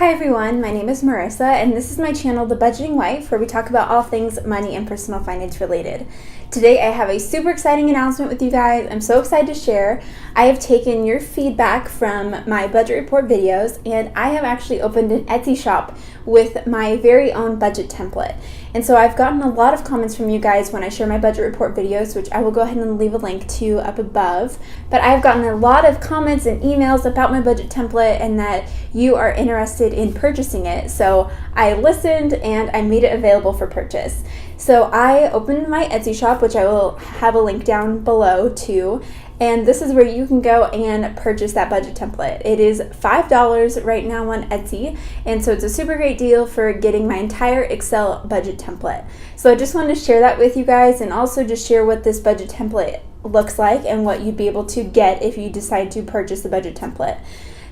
Hi everyone, my name is Marissa and this is my channel, The Budgeting Wife, where we talk about all things money and personal finance related. Today I have a super exciting announcement with you guys. I'm so excited to share. I have taken your feedback from my budget report videos and I have actually opened an Etsy shop with my very own budget template. And so I've gotten a lot of comments from you guys when I share my budget report videos, which I will go ahead and leave a link to up above. But I've gotten a lot of comments and emails about my budget template and that you are interested in purchasing it. So I listened and I made it available for purchase. So I opened my Etsy shop, which I will have a link down below too. And this is where you can go and purchase that budget template. It is $5 right now on Etsy, and so it's a super great deal for getting my entire Excel budget template. So I just wanted to share that with you guys and also just share what this budget template looks like and what you'd be able to get if you decide to purchase the budget template.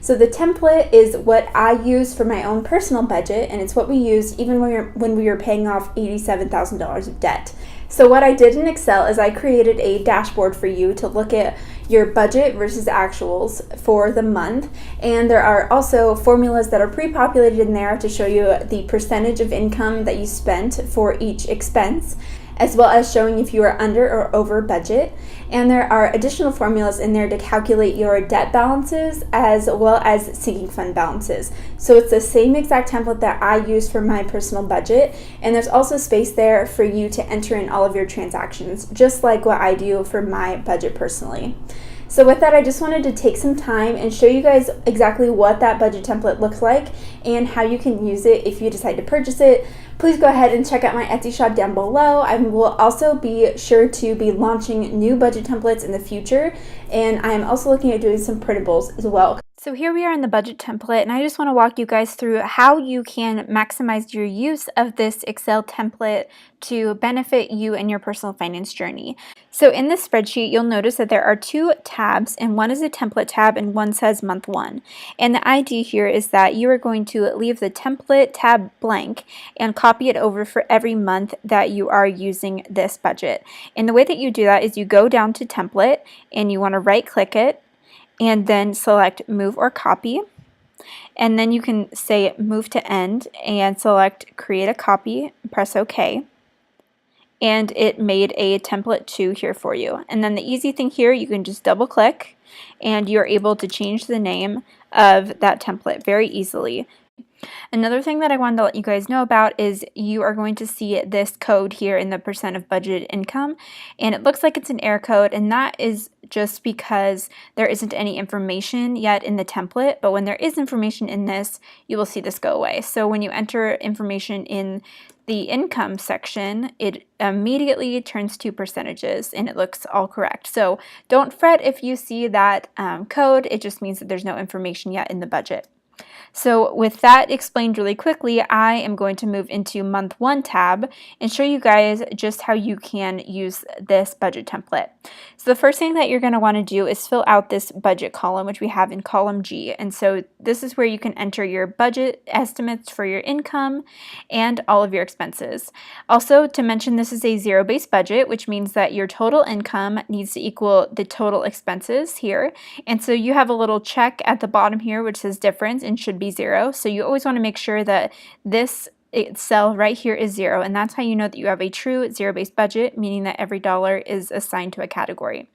So the template is what I use for my own personal budget, and it's what we used even when we were paying off $87,000 of debt. So what I did in Excel is I created a dashboard for you to look at your budget versus actuals for the month. And there are also formulas that are pre-populated in there to show you the percentage of income that you spent for each expense, as well as showing if you are under or over budget. And there are additional formulas in there to calculate your debt balances as well as sinking fund balances. So it's the same exact template that I use for my personal budget, and there's also space there for you to enter in all of your transactions, just like what I do for my budget personally. So with that, I just wanted to take some time and show you guys exactly what that budget template looks like and how you can use it if you decide to purchase it. Please go ahead and check out my Etsy shop down below. I will also be sure to be launching new budget templates in the future, and I am also looking at doing some printables as well. So here we are in the budget template, and I just want to walk you guys through how you can maximize your use of this Excel template to benefit you in your personal finance journey. So in this spreadsheet, you'll notice that there are two tabs, and one is a template tab and one says month one. And the idea here is that you are going to leave the template tab blank and copy it over for every month that you are using this budget. And the way that you do that is you go down to template and you want to right click it and then select move or copy. And then you can say move to end and select create a copy, press OK. And it made a template 2 here for you. And then the easy thing here, you can just double click and you're able to change the name of that template very easily. Another thing that I wanted to let you guys know about is you are going to see this code here in the percent of budgeted income, and it looks like it's an error code, and that is just because there isn't any information yet in the template, but when there is information in this, you will see this go away. So when you enter information in the income section, it immediately turns to percentages and it looks all correct. So don't fret if you see that code, it just means that there's no information yet in the budget. So with that explained really quickly, I am going to move into month one tab and show you guys just how you can use this budget template. So the first thing that you're going to want to do is fill out this budget column, which we have in column G. And so this is where you can enter your budget estimates for your income and all of your expenses. Also, to mention, this is a zero-based budget, which means that your total income needs to equal the total expenses here. And so you have a little check at the bottom here which says difference and should be 0. So you always want to make sure that this cell right here is 0, and that's how you know that you have a true zero-based budget, meaning that every dollar is assigned to a category.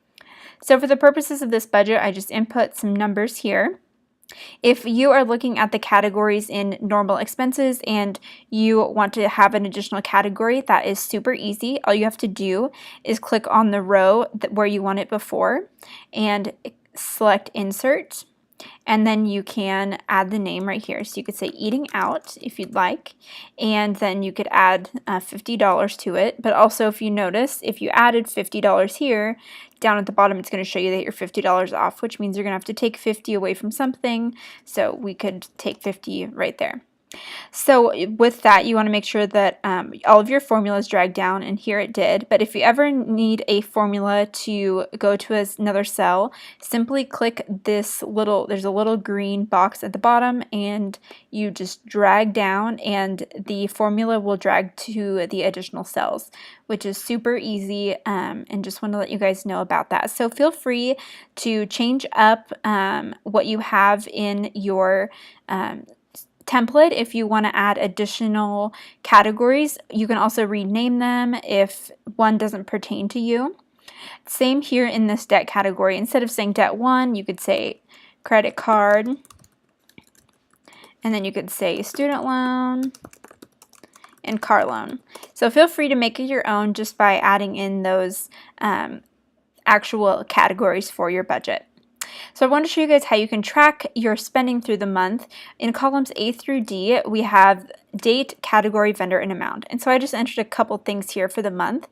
So for the purposes of this budget, I just input some numbers here. If you are looking at the categories in normal expenses and you want to have an additional category, that is super easy. All you have to do is click on the row where you want it before and select insert. And then you can add the name right here. So you could say eating out if you'd like, and then you could add $50 to it. But also, if you notice, if you added $50 here, down at the bottom it's going to show you that you're $50 off, which means you're going to have to take 50 away from something. So we could take 50 right there. So with that, you want to make sure that all of your formulas drag down, and here it did. But if you ever need a formula to go to another cell, simply click this there's a little green box at the bottom, and you just drag down and the formula will drag to the additional cells, which is super easy, and just want to let you guys know about that. So feel free to change up what you have in your template if you want to add additional categories. You can also rename them if one doesn't pertain to you. Same here in this debt category. Instead of saying debt 1, you could say credit card, and then you could say student loan and car loan. So feel free to make it your own just by adding in those actual categories for your budget. So I want to show you guys how you can track your spending through the month. In columns A through D, we have date, category, vendor, and amount. And so I just entered a couple things here for the month.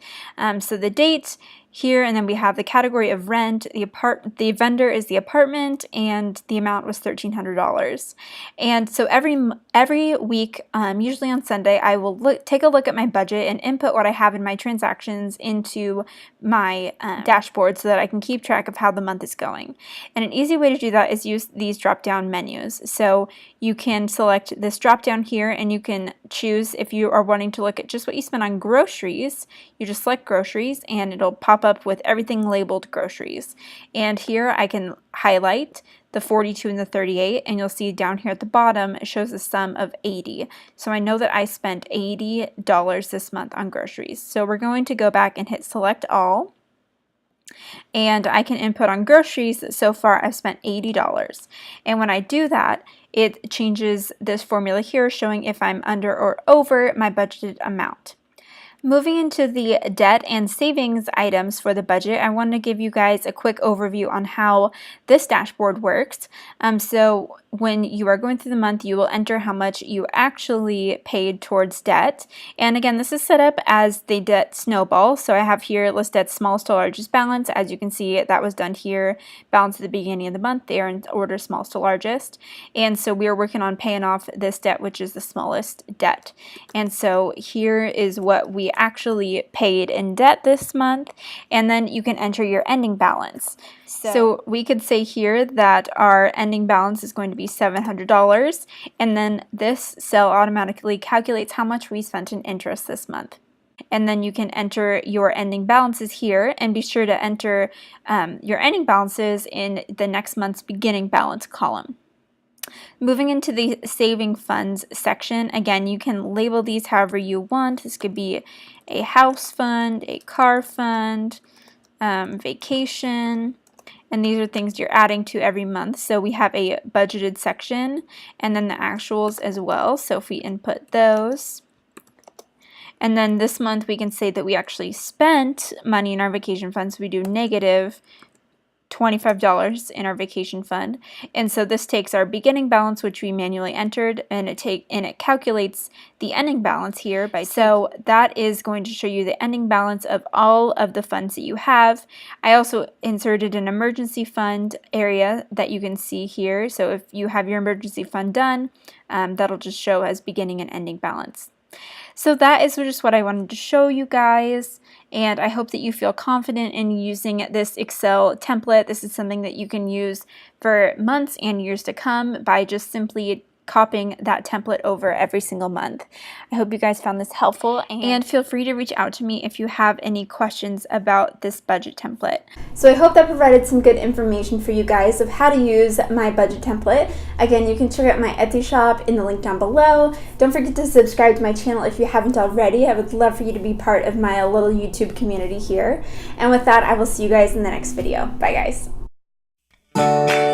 So the date here, and then we have the category of rent, the vendor is the apartment, and the amount was $1,300. And so every week, usually on Sunday, I will take a look at my budget and input what I have in my transactions into my dashboard so that I can keep track of how the month is going. And an easy way to do that is use these drop-down menus. So you can select this drop-down here, and you can choose if you are wanting to look at just what you spent on groceries. You just select groceries, and it'll pop up with everything labeled groceries. And here I can highlight the 42 and the 38, and you'll see down here at the bottom it shows a sum of 80. So I know that I spent $80 this month on groceries. So we're going to go back and hit select all, and I can input on groceries that so far I've spent $80. And when I do that, it changes this formula here showing if I'm under or over my budgeted amount. Moving into the debt and savings items for the budget, I want to give you guys a quick overview on how this dashboard works. So when you are going through the month, you will enter how much you actually paid towards debt. And again, this is set up as the debt snowball. So I have here listed smallest to largest balance. As you can see, that was done here. Balance at the beginning of the month, they are in order smallest to largest. And so we are working on paying off this debt, which is the smallest debt. And so here is what we actually paid in debt this month, and then you can enter your ending balance. So we could say here that our ending balance is going to be $700, and then this cell automatically calculates how much we spent in interest this month. And then you can enter your ending balances here, and be sure to enter your ending balances in the next month's beginning balance column. Moving into the saving funds section, again, you can label these however you want. This could be a house fund, a car fund, vacation, and these are things you're adding to every month. So we have a budgeted section and then the actuals as well. So if we input those, and then this month we can say that we actually spent money in our vacation fund, so we do negative $25 in our vacation fund. And so this takes our beginning balance, which we manually entered, and it calculates the ending balance here. So that is going to show you the ending balance of all of the funds that you have. I also inserted an emergency fund area that you can see here. So if you have your emergency fund done, that'll just show as beginning and ending balance. So that is just what I wanted to show you guys, and I hope that you feel confident in using this Excel template. This is something that you can use for months and years to come by just simply copying that template over every single month. I hope you guys found this helpful, and feel free to reach out to me if you have any questions about this budget template. So I hope that provided some good information for you guys of how to use my budget template. Again, you can check out my Etsy shop in the link down below. Don't forget to subscribe to my channel if you haven't already. I would love for you to be part of my little YouTube community here. And with that, I will see you guys in the next video. Bye guys.